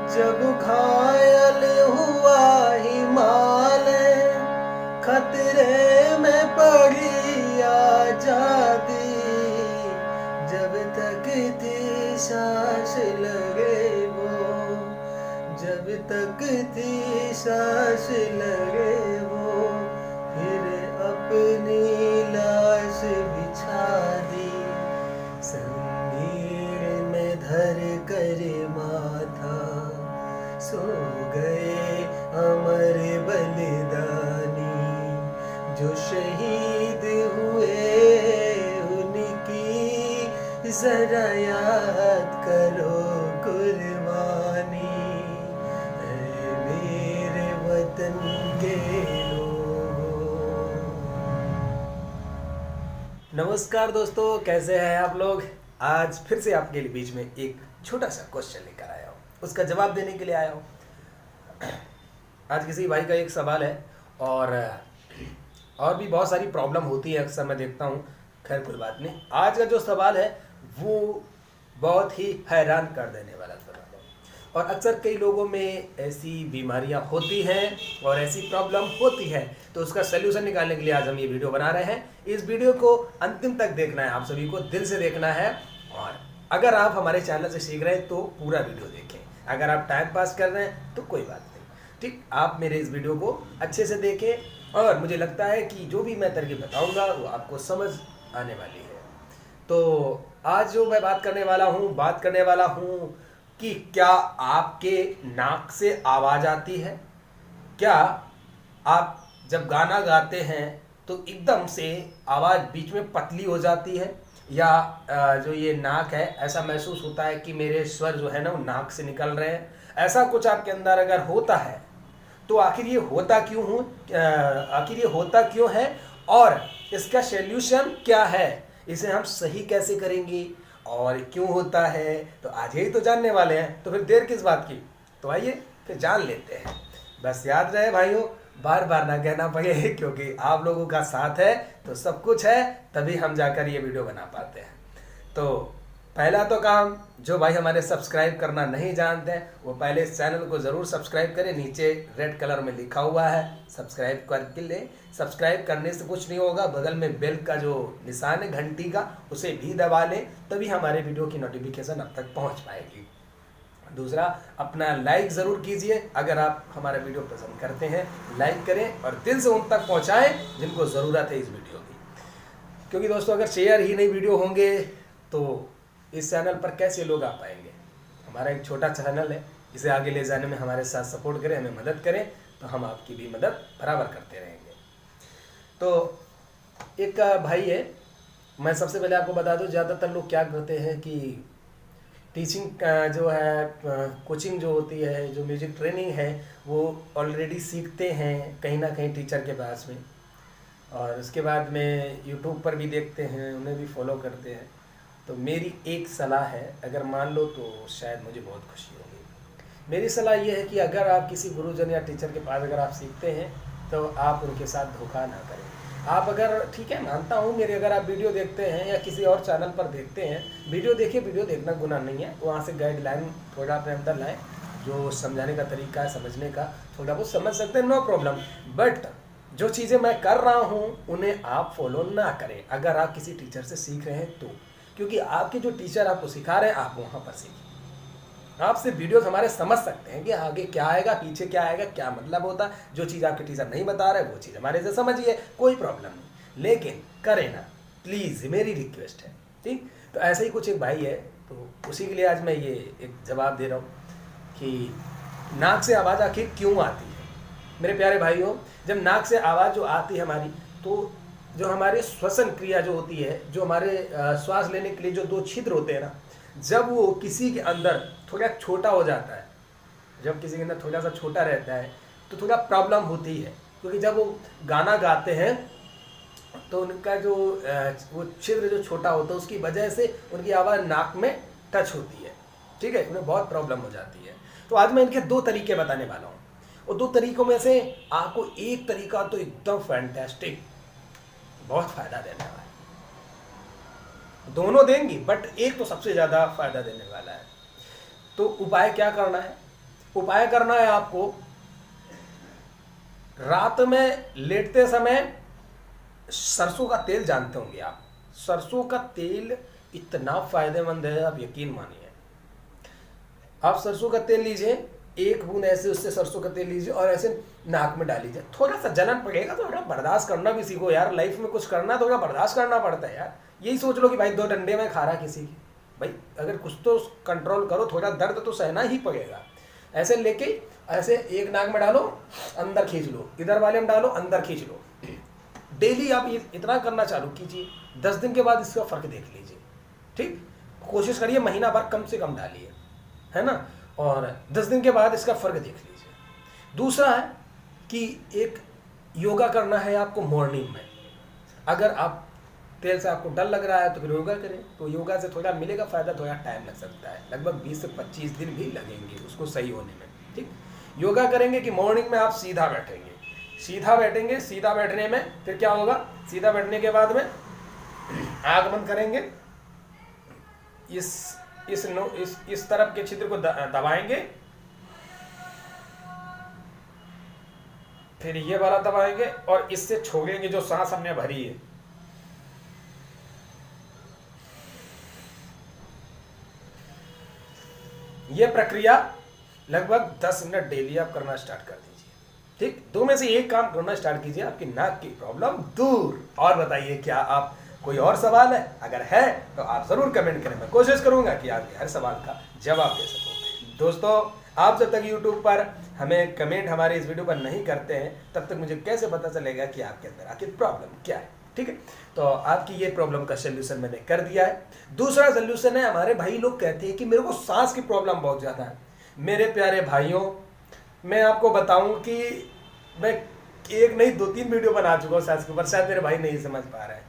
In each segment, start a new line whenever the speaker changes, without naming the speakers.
जब घायल हुआ हिमालय, खतरे में पड़ी आजादी। जब तक थी सांस लगे वो, जब तक थी सांस लगे वो, फिर अपनी लाश बिछा दी। संगीर में धर कर माथा सो गए अमर बलिदानी। जो शहीद हुए उनकी जरा याद करो कुर्बानी। ऐ मेरे वतन के लोगों। नमस्कार दोस्तों, कैसे हैं आप लोग। आज फिर से आपके लिए बीच में एक छोटा सा क्वेश्चन लेकर आया हूँ, उसका जवाब देने के लिए आया हूँ। आज किसी भाई का एक सवाल है और भी बहुत सारी प्रॉब्लम होती है, अक्सर मैं देखता हूँ। खैर कोई बात नहीं, आज का जो सवाल है वो बहुत ही हैरान कर देने वाला सवाल है। और अक्सर कई लोगों में ऐसी बीमारियां होती हैं और ऐसी प्रॉब्लम होती है, तो उसका सलूशन निकालने के लिए आज हम ये वीडियो बना रहे हैं। इस वीडियो को अंतिम तक देखना है, आप सभी को दिल से देखना है। और अगर आप हमारे चैनल से सीख रहे हैं तो पूरा वीडियो देखें, अगर आप टाइम पास कर रहे हैं तो कोई बात नहीं, ठीक। आप मेरे इस वीडियो को अच्छे से देखें और मुझे लगता है कि जो भी मैं तरकीब बताऊंगा वो आपको समझ आने वाली है। तो आज जो मैं बात करने वाला हूँ कि क्या आपके नाक से आवाज़ आती है। क्या आप जब गाना गाते हैं तो एकदम से आवाज़ बीच में पतली हो जाती है, या जो ये नाक है ऐसा महसूस होता है कि मेरे स्वर जो है ना वो नाक से निकल रहे हैं। ऐसा कुछ आपके अंदर अगर होता है तो आखिर ये होता क्यों है और इसका सॉल्यूशन क्या है, इसे हम सही कैसे करेंगे और क्यों होता है, तो आज यही तो जानने वाले हैं। तो फिर देर किस बात की, तो आइए फिर जान लेते हैं। बस याद रहे भाइयों, बार बार ना कहना पड़े, क्योंकि आप लोगों का साथ है तो सब कुछ है, तभी हम जाकर ये वीडियो बना पाते हैं। तो पहला तो काम, जो भाई हमारे सब्सक्राइब करना नहीं जानते हैं वो पहले इस चैनल को ज़रूर सब्सक्राइब करें। नीचे रेड कलर में लिखा हुआ है सब्सक्राइब करके ले। सब्सक्राइब करने से कुछ नहीं होगा, बगल में बेल का जो निशान है घंटी का, उसे भी दबा लें, तभी हमारे वीडियो की नोटिफिकेशन अब तक पहुंच पाएगी। दूसरा, अपना लाइक ज़रूर कीजिए। अगर आप हमारा वीडियो पसंद करते हैं लाइक करें और दिल से उन तक पहुंचाएं जिनको ज़रूरत है इस वीडियो की। क्योंकि दोस्तों अगर शेयर ही नहीं वीडियो होंगे तो इस चैनल पर कैसे लोग आ पाएंगे। हमारा एक छोटा चैनल है, इसे आगे ले जाने में हमारे साथ सपोर्ट करें, हमें मदद करें, तो हम आपकी भी मदद बराबर करते रहेंगे। तो एक भाई है, मैं सबसे पहले आपको बता दूं, ज़्यादातर लोग क्या करते हैं कि टीचिंग जो है, कोचिंग जो होती है, जो म्यूज़िक ट्रेनिंग है, वो ऑलरेडी सीखते हैं कहीं ना कहीं टीचर के पास में, और उसके बाद में यूट्यूब पर भी देखते हैं, उन्हें भी फॉलो करते हैं। तो मेरी एक सलाह है, अगर मान लो तो शायद मुझे बहुत खुशी होगी। मेरी सलाह ये है कि अगर आप किसी गुरुजन या टीचर के पास अगर आप सीखते हैं तो आप उनके साथ धोखा ना करें। आप अगर, ठीक है मानता हूँ, मेरे अगर आप वीडियो देखते हैं या किसी और चैनल पर देखते हैं, वीडियो देखिए, वीडियो देखना गुनाह नहीं है, वहाँ से गाइडलाइन थोड़ा अपने अंदर लाएँ, जो समझाने का तरीका है, समझने का, थोड़ा बहुत समझ सकते हैं, नो प्रॉब्लम। बट जो चीज़ें मैं कर रहा हूँ उन्हें आप फॉलो ना करें अगर आप किसी टीचर से सीख रहे हैं तो। क्योंकि आपके जो टीचर आपको सिखा रहे हैं आप वहाँ पर सीखिए। आप सिर्फ वीडियोस हमारे समझ सकते हैं कि आगे क्या आएगा, पीछे क्या आएगा, क्या मतलब होता है। जो चीज़ आपके टीचर नहीं बता रहे वो चीज़ हमारे से समझिए, कोई प्रॉब्लम नहीं, लेकिन करें ना प्लीज़, मेरी रिक्वेस्ट है, ठीक। तो ऐसे ही कुछ एक भाई है, तो उसी के लिए आज मैं ये एक जवाब दे रहा हूँ कि नाक से आवाज़ आखिर क्यों आती है। मेरे प्यारे भाइयों, जब नाक से आवाज़ जो आती है हमारी, तो जो हमारे श्वसन क्रिया जो होती है, जो हमारे श्वास लेने के लिए जो दो छिद्र होते हैं ना, जब वो किसी के अंदर थोड़ा छोटा हो जाता है, जब किसी के अंदर थोड़ा सा छोटा रहता है तो थोड़ा प्रॉब्लम होती है। क्योंकि जब वो गाना गाते हैं तो उनका जो वो छिद्र जो छोटा होता है उसकी वजह से उनकी आवाज़ नाक में टच होती है, ठीक है, उन्हें बहुत प्रॉब्लम हो जाती है। तो आज मैं इनके दो तरीके बताने वाला हूँ, और दो तरीकों में से आपको एक तरीका तो एकदम फैंटास्टिक, बहुत फ़ायदा देने वाला है। दोनों देंगी बट एक तो सबसे ज़्यादा फायदा देने वाला है। तो उपाय क्या करना है, उपाय करना है आपको, रात में लेटते समय सरसों का तेल जानते होंगे आप, सरसों का तेल इतना फायदेमंद है, आप यकीन मानिए। आप सरसों का तेल लीजिए, एक बूंद ऐसे उससे सरसों का तेल लीजिए और ऐसे नाक में डाल लीजिए। थोड़ा सा जलन पड़ेगा, थोड़ा बर्दाश्त करना भी सीखो यार, लाइफ में कुछ करना है थोड़ा बर्दाश्त करना पड़ता है यार। यही सोच लो कि भाई 2 डंडे में खा रहा किसी की, भाई अगर कुछ तो कंट्रोल करो, थोड़ा दर्द तो सहना ही पड़ेगा। ऐसे लेके ऐसे एक नाक में डालो, अंदर खींच लो, इधर वाले में डालो, अंदर खींच लो। डेली आप ये इतना करना चालू कीजिए, 10 दिन के बाद इसका फर्क देख लीजिए। ठीक, कोशिश करिए महीना भर कम से कम डालिए, है ना, और 10 दिन के बाद इसका फर्क देख लीजिए। दूसरा है कि एक योगा करना है आपको मॉर्निंग में। अगर आप तेल से आपको डर लग रहा है तो फिर योगा करें, तो योगा से थोड़ा मिलेगा फायदा, थोड़ा टाइम लग सकता है, लगभग 20 से 25 दिन भी लगेंगे उसको सही होने में। ठीक, योगा करेंगे कि मॉर्निंग में आप सीधा बैठेंगे, सीधा बैठेंगे, सीधा बैठने में फिर क्या होगा, सीधा बैठने के बाद में आंख बंद करेंगे, इस तरफ के छिद्र को दबाएंगे, फिर ये वाला दबाएंगे और इससे छोड़ेंगे जो सांस हमने भरी है। ये प्रक्रिया लगभग 10 मिनट डेली आप करना स्टार्ट कर दीजिए। ठीक, 2 में से एक काम करना स्टार्ट कीजिए, आपकी नाक की प्रॉब्लम दूर। और बताइए, क्या आप कोई और सवाल है? अगर है तो आप जरूर कमेंट करें, मैं कोशिश करूंगा कि आपके हर सवाल का जवाब दे सकूं। दोस्तों, आप जब तक YouTube पर हमें कमेंट हमारे इस वीडियो पर नहीं करते हैं, तब तक मुझे कैसे पता चलेगा कि आपके अंदर आखिर प्रॉब्लम क्या है। ठीक है, तो आपकी ये प्रॉब्लम का सोल्यूशन मैंने कर दिया है। दूसरा सोल्यूशन है, हमारे भाई लोग कहते हैं कि मेरे को सांस की प्रॉब्लम बहुत ज़्यादा है। मेरे प्यारे भाइयों, मैं आपको बताऊं कि मैं 1 नहीं 2-3 वीडियो बना चुका हूँ सांस के ऊपर, शायद मेरे भाई नहीं समझ पा रहे हैं।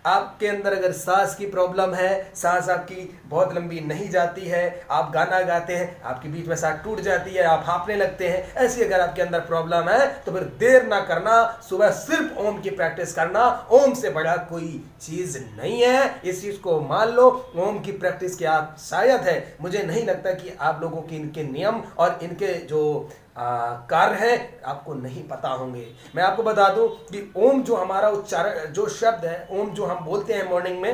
आपके अंदर अगर सांस की प्रॉब्लम है, सांस आपकी बहुत लंबी नहीं जाती है, आप गाना गाते हैं, आपके बीच में सांस टूट जाती है, आप हांफने लगते हैं, ऐसी अगर आपके अंदर प्रॉब्लम है तो फिर देर ना करना, सुबह सिर्फ ओम की प्रैक्टिस करना। ओम से बड़ा कोई चीज नहीं है, इस चीज को मान लो। ओम की प्रैक्टिस के आप शायद है, मुझे नहीं लगता कि आप लोगों की इनके नियम और इनके जो कार्य है आपको नहीं पता होंगे। मैं आपको बता दूं कि ओम जो हमारा उच्चारण, जो शब्द है ओम जो हम बोलते हैं मॉर्निंग में,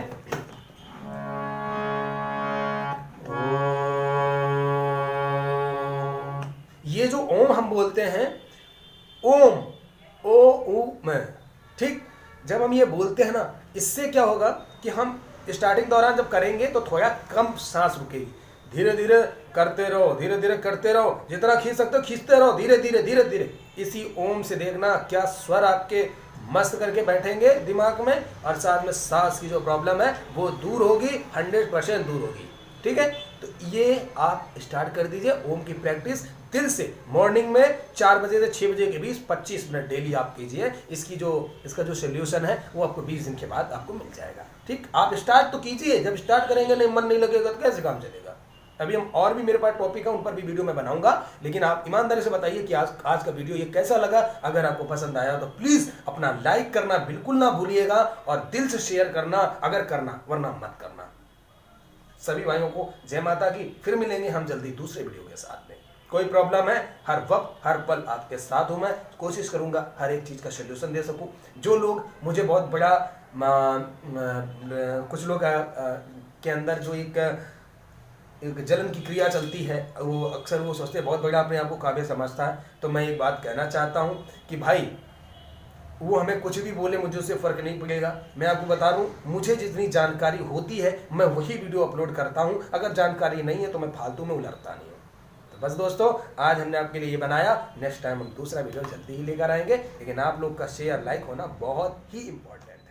ये जो ओम हम बोलते हैं, ओम ओ ऊ में, ठीक, जब हम ये बोलते हैं ना, इससे क्या होगा कि हम स्टार्टिंग दौरान जब करेंगे तो थोड़ा कम सांस रुकेगी, धीरे धीरे करते रहो, धीरे धीरे करते रहो, जितना खींच सकते हो खींचते रहो, धीरे धीरे धीरे धीरे। इसी ओम से देखना क्या स्वर आपके मस्त करके बैठेंगे दिमाग में, और साथ में सांस की जो प्रॉब्लम है वो दूर होगी, 100% दूर होगी। ठीक है, तो ये आप स्टार्ट कर दीजिए ओम की प्रैक्टिस दिल से। मॉर्निंग में 4 बजे से 6 बजे के बीच 25 मिनट डेली आप कीजिए। इसका जो सोल्यूशन है वो आपको 20 दिन के बाद आपको मिल जाएगा। ठीक, आप स्टार्ट तो कीजिए, जब स्टार्ट करेंगे नहीं, मन नहीं लगेगा तो कैसे काम चलेगा। अभी हम और भी मेरे पास टॉपिक है, उन पर भी वीडियो मैं बनाऊंगा, लेकिन आप ईमानदारी से बताइए कि आज का वीडियो ये कैसा लगा। अगर आपको पसंद आया तो प्लीज अपना लाइक करना बिल्कुल ना भूलिएगा, और दिल से शेयर करना अगर करना, वरना मत करना। सभी भाइयों को जय माता की। फिर मिलेंगे हम जल्दी दूसरे वीडियो के साथ में। कोई प्रॉब्लम है, हर वक्त हर पल आपके साथ हूं मैं, कोशिश करूंगा हर एक चीज का सोल्यूशन दे सकूं। जो लोग मुझे बहुत बड़ा कुछ लोग के अंदर जो एक जलन की क्रिया चलती है, वो अक्सर वो सोचते हैं बहुत बड़ा अपने आप को काबिल समझता है। तो मैं एक बात कहना चाहता हूं कि भाई वो हमें कुछ भी बोले, मुझे उससे फर्क नहीं पड़ेगा। मैं आपको बता दूं, मुझे जितनी जानकारी होती है मैं वही वीडियो अपलोड करता हूं। अगर जानकारी नहीं है तो मैं फालतू में उलझता नहीं हूं। तो बस दोस्तों, आज हमने आपके लिए ये बनाया, नेक्स्ट टाइम हम दूसरा वीडियो जल्दी ही लेकर आएंगे, लेकिन आप लोग का शेयर लाइक होना बहुत ही इंपॉर्टेंट है।